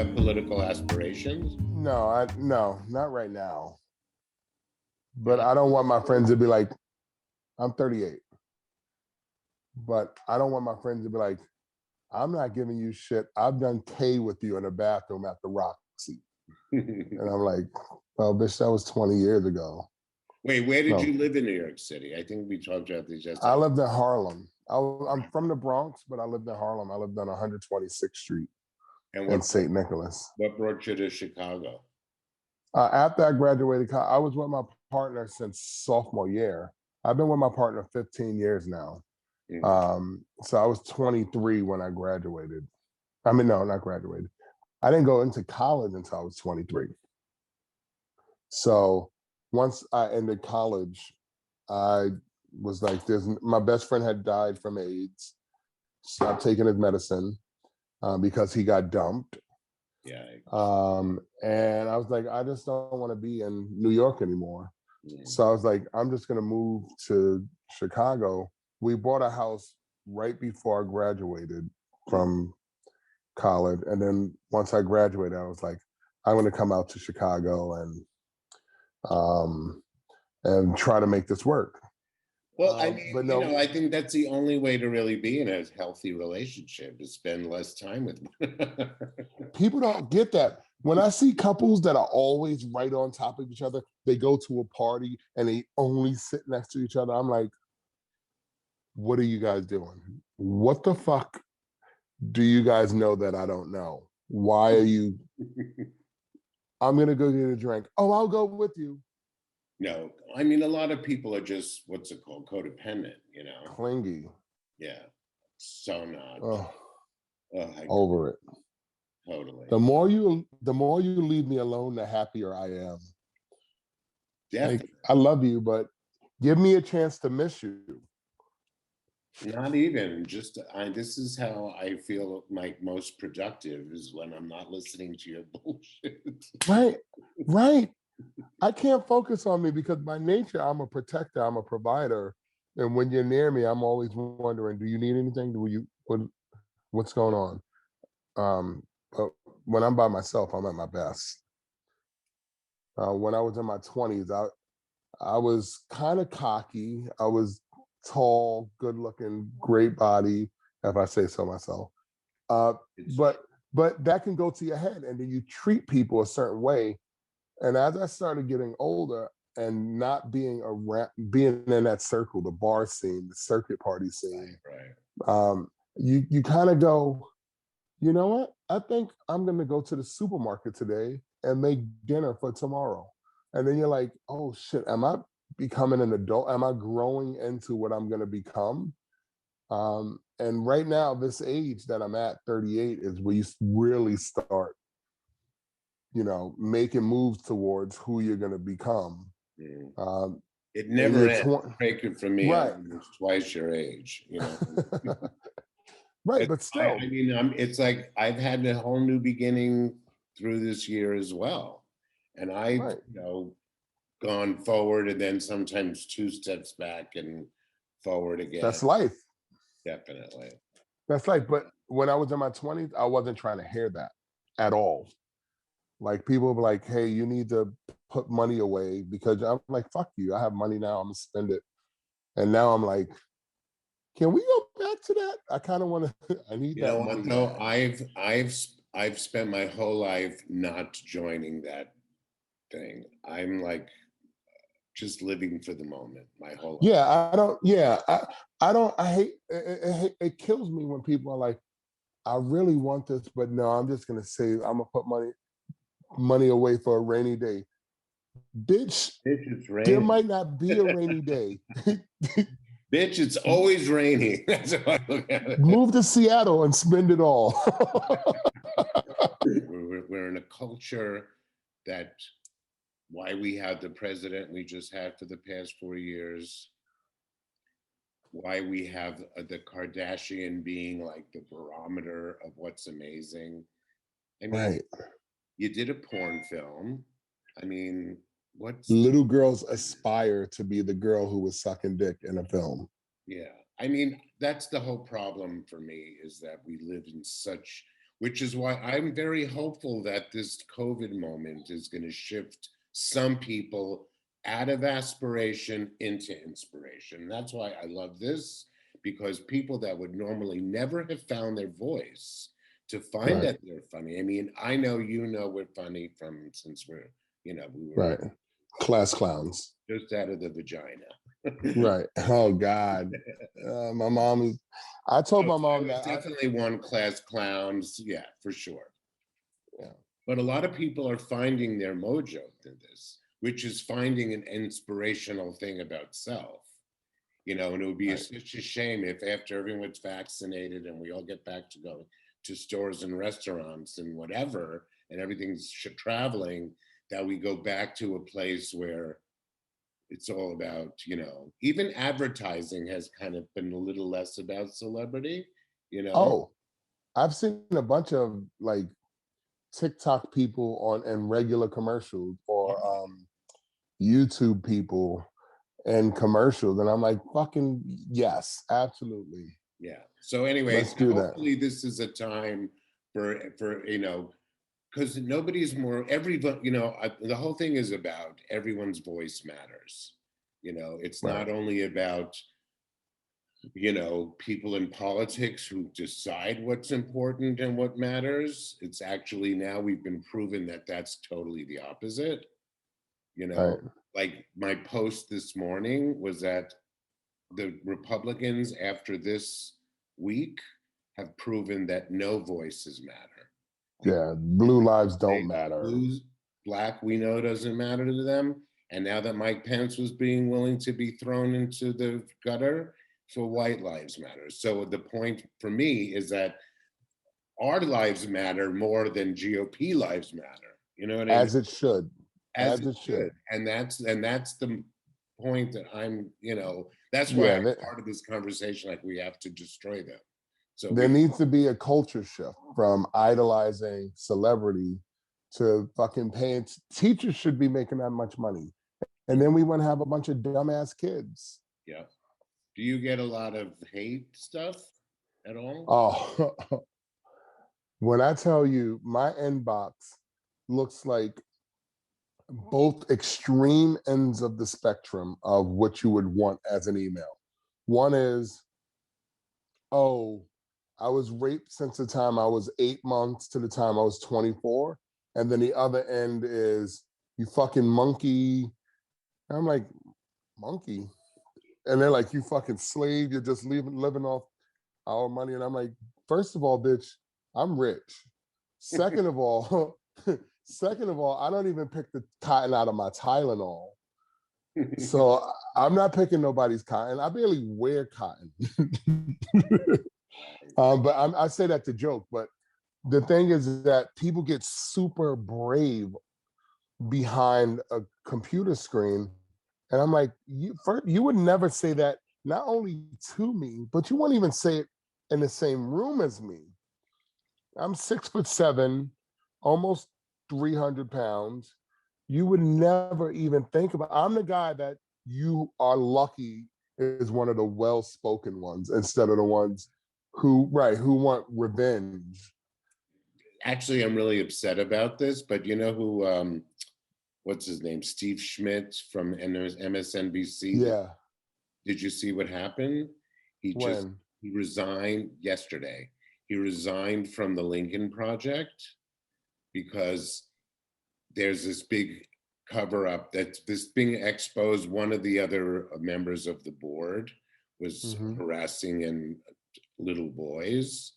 have political aspirations? No, not right now. But I don't want my friends to be like, I'm 38. But I don't want my friends to be like, I'm not giving you shit. I've done K with you in a bathroom at the Roxy. And I'm like, well, bitch, that was 20 years ago. Wait, where did No. you live in New York City? I think we talked about this yesterday. I lived in Harlem. I'm from the Bronx, but I lived in Harlem. I lived on 126th Street in St. Nicholas. What brought you to Chicago? After I graduated college, I was with my partner since sophomore year. I've been with my partner 15 years now. So I was 23 when I graduated. I mean, no, not graduated. I didn't go into college until I was 23. So once I ended college, I was like, my best friend had died from AIDS, stopped taking his medicine because he got dumped. Yeah. And I was like, I just don't want to be in New York anymore. So I was like, I'm just going to move to Chicago. We bought a house right before I graduated from college. And then once I graduated, I was like, I'm going to come out to Chicago and try to make this work. Well, I mean, no, I think that's the only way to really be in a healthy relationship is spend less time with them. People don't get that. When I see couples that are always right on top of each other, they go to a party and they only sit next to each other. I'm like, what are you guys doing? What the fuck do you guys know that I don't know? Why are you? I'm going to go get a drink. Oh, I'll go with you. No, I mean, a lot of people are just, what's it called? Codependent, Clingy. Yeah. So not. Over it. Totally. The more you leave me alone, the happier I am. Definitely. Like, I love you, but give me a chance to miss you. Not even just, this is how I feel like most productive is when I'm not listening to your bullshit. Right. I can't focus on me because by nature, I'm a protector, I'm a provider. And when you're near me, I'm always wondering, do you need anything? What's going on? But when I'm by myself, I'm at my best. When I was in my 20s, I was kind of cocky. I was tall, good looking, great body, if I say so myself. But that can go to your head and then you treat people a certain way. And as I started getting older and not being in that circle, the bar scene, the circuit party scene, you kind of go, you know what? I think I'm going to go to the supermarket today and make dinner for tomorrow. And then you're like, oh shit, am I becoming an adult? Am I growing into what I'm going to become? And right now, this age that I'm at, 38, is where you really start, making moves towards who you're going to become. It never ends. Take it from me, right. I'm twice your age, Right, but still. I mean, it's like I've had a whole new beginning through this year as well. And I've, gone forward and then sometimes 2 steps back and forward again. That's life. Definitely. That's life. But when I was in my 20s, I wasn't trying to hear that at all. Like people were like, hey, you need to put money away because I'm like, fuck you. I have money now. I'm gonna spend it. And now I'm like, can we go back to that? I kind of want to, I need that money. No, I've spent my whole life not joining that thing. I'm like just living for the moment my whole life. I hate it kills me when people are like, I really want this, but no, I'm just gonna save. I'm gonna put money away for a rainy day. Bitch, there might not be a rainy day. Bitch, it's always raining. That's how I look at it. Move to Seattle and spend it all. We're in a culture that why we have the president we just had for the past 4 years, why we have the Kardashian being like the barometer of what's amazing. I mean, you did a porn film. I mean, little girls aspire to be the girl who was sucking dick in a film. Yeah. I mean, that's the whole problem for me is that we live in such, which is why I'm very hopeful that this COVID moment is going to shift some people out of aspiration into inspiration. That's why I love this, because people that would normally never have found their voice to find Right, that they're funny. I mean, I know you know we're funny from since we're, we were right. Class clowns. just out of the vagina. Right. Oh God. My mom is. I told Oh, my I mom was that. definitely one class clowns, yeah, for sure. Yeah. But a lot of people are finding their mojo in this, which is finding an inspirational thing about self. And it would be Right. such a shame if after everyone's vaccinated and we all get back to going to stores and restaurants and whatever, and everything's traveling, that we go back to a place where it's all about, even advertising has kind of been a little less about celebrity, you know? Oh, I've seen a bunch of like TikTok people on and regular commercials or YouTube people and commercials, and I'm like, fucking yes, absolutely. Yeah. So anyway, Let's do that. hopefully this is a time for because nobody's more the whole thing is about everyone's voice matters. It's Right. not only about people in politics who decide what's important and what matters. It's actually now we've been proven that that's totally the opposite. You Right. know, like my post this morning was that the Republicans after this week have proven that no voices matter. Yeah. Blue lives They don't matter. lose black, we know doesn't matter to them. And now that Mike Pence was being willing to be thrown into the gutter for white lives matter. So the point for me is that our lives matter more than GOP lives matter. You know what I mean? As it should. As As it it should. should. And that's the point that that's why Yeah. I'm part of this conversation. Like we have to destroy them. So There we needs to be a culture shift from idolizing celebrity to fucking paying. Teachers should be making that much money. And then we want to have a bunch of dumbass kids. yeah. Do you get a lot of hate stuff at all? Oh, when I tell you my inbox looks like both extreme ends of the spectrum of what you would want as an email. One is, oh, I was raped since the time I was 8 months to the time I was 24. And then the other end is, you fucking monkey. And I'm like, monkey? And they're like, you fucking slave, you're just living off our money. And I'm like, first of all, bitch, I'm rich. Second of all, I don't even pick the cotton out of my Tylenol. So I'm not picking nobody's cotton. I barely wear cotton. But I say that to joke. But the thing is that people get super brave behind a computer screen. And I'm like, you would never say that not only to me, but you won't even say it in the same room as me. I'm 6'7", almost 300 pounds. You would never even think about. I'm the guy that you are lucky is one of the well-spoken ones instead of the ones who want revenge. Actually, I'm really upset about this, but you know who what's his name? Steve Schmidt from MSNBC. Yeah. Did you see what happened? He just When? he resigned yesterday. He resigned from the Lincoln Project because there's this big cover up that's this being exposed. One of the other members of the board was Mm-hmm. harassing and little boys,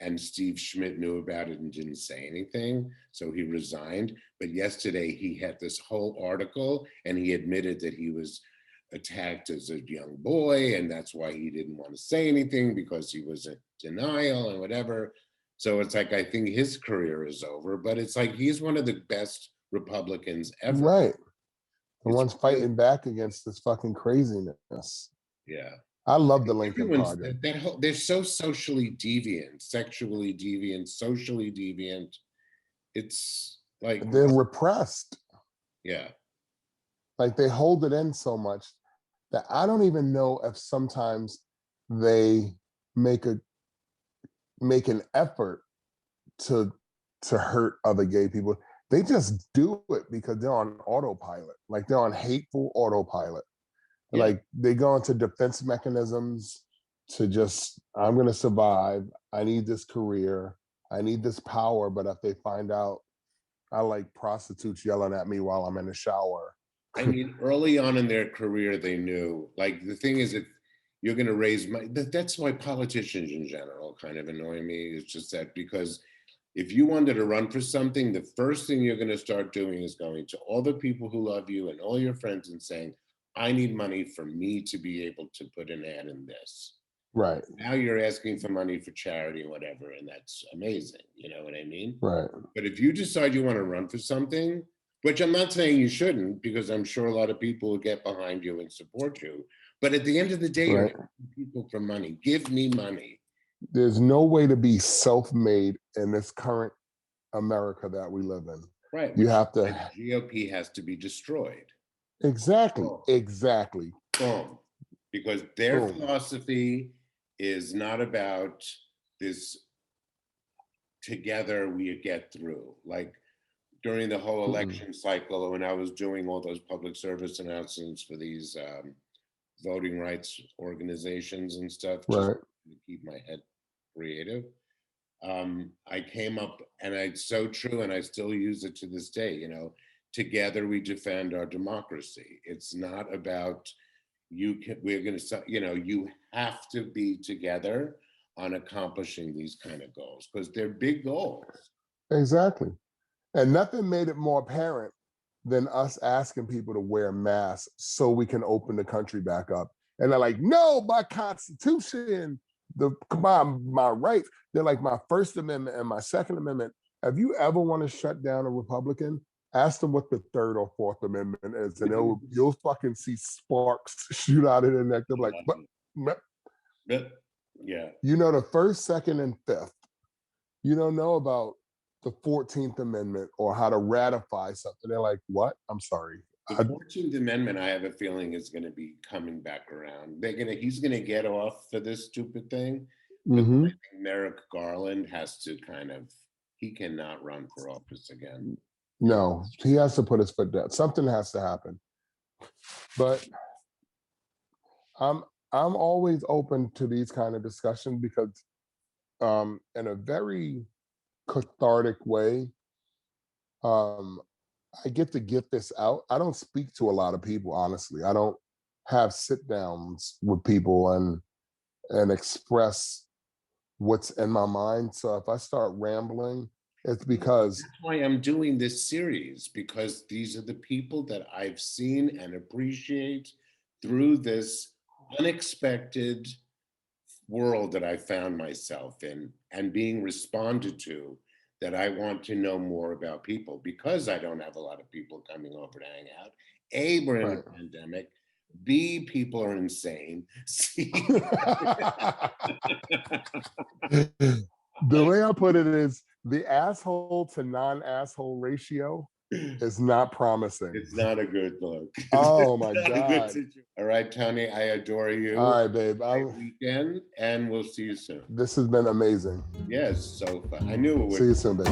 and Steve Schmidt knew about it and didn't say anything, so he resigned. But yesterday he had this whole article and he admitted that he was attacked as a young boy, and that's why he didn't want to say anything, because he was in denial and whatever. So it's like, I think his career is over, but it's like he's one of the best Republicans ever. Right. The It's ones really, fighting back against this fucking craziness. yeah. I love the Lincoln Everyone's Project. they're so socially deviant, sexually deviant, socially deviant. It's like, They're repressed. yeah. Like they hold it in so much that I don't even know if sometimes they make an effort to hurt other gay people. They just do it because they're on autopilot. Like they're on hateful autopilot. Yeah. Like they go into defense mechanisms to just, I'm going to survive. I need this career. I need this power. But if they find out I like prostitutes yelling at me while I'm in the shower. I mean, early on in their career, they knew. Like the thing is, if you're going to raise money, that's why politicians in general kind of annoy me. It's just that because if you wanted to run for something, the first thing you're going to start doing is going to all the people who love you and all your friends and saying, I need money for me to be able to put an ad in this. Right. Now you're asking for money for charity or whatever, and that's amazing. You know what I mean? Right. But if you decide you want to run for something, which I'm not saying you shouldn't, because I'm sure a lot of people will get behind you and support you. But at the end of the day, you're asking people for money. Give me money. There's no way to be self-made in this current America that we live in. Right. You have to. The GOP has to be destroyed. Exactly. Boom. Exactly. Boom. Because their philosophy is not about this together we get through. Like during the whole election cycle, when I was doing all those public service announcements for these voting rights organizations and stuff, just to keep my head creative. I came up, and it's so true, and I still use it to this day, you know, together we defend our democracy. It's not about we're going to, you know, you have to be together on accomplishing these kind of goals because they're big goals. Exactly. And nothing made it more apparent than us asking people to wear masks so we can open the country back up. And they're like, no, my Constitution, my rights. They're like, my First Amendment and my Second Amendment. Have you ever want to shut down a Republican? Ask them what the Third or Fourth Amendment is, and you'll fucking see sparks shoot out of their neck. They're like, yeah. You know, the First, Second, and Fifth. You don't know about the 14th Amendment or how to ratify something. They're like, what? I'm sorry. The 14th Amendment, I have a feeling, is going to be coming back around. He's going to get off for this stupid thing. But I think Merrick Garland has to he cannot run for office again. No, he has to put his foot down. Something has to happen. But I'm always open to these kind of discussions because in a very cathartic way, I get to get this out. I don't speak to a lot of people, honestly. I don't have sit downs with people and express what's in my mind. So if I start rambling, it's because that's why I'm doing this series, because these are the people that I've seen and appreciate through this unexpected world that I found myself in and being responded to, that I want to know more about people because I don't have a lot of people coming over to hang out. A, we're in a pandemic. B, people are insane. C, the way I put it is the asshole to non-asshole ratio is not promising. It's not a good look. Oh my God. All right, Tony, I adore you. All right, babe. Weekend, and we'll see you soon. This has been amazing. Yes, so fun. I knew it would. See you soon, babe.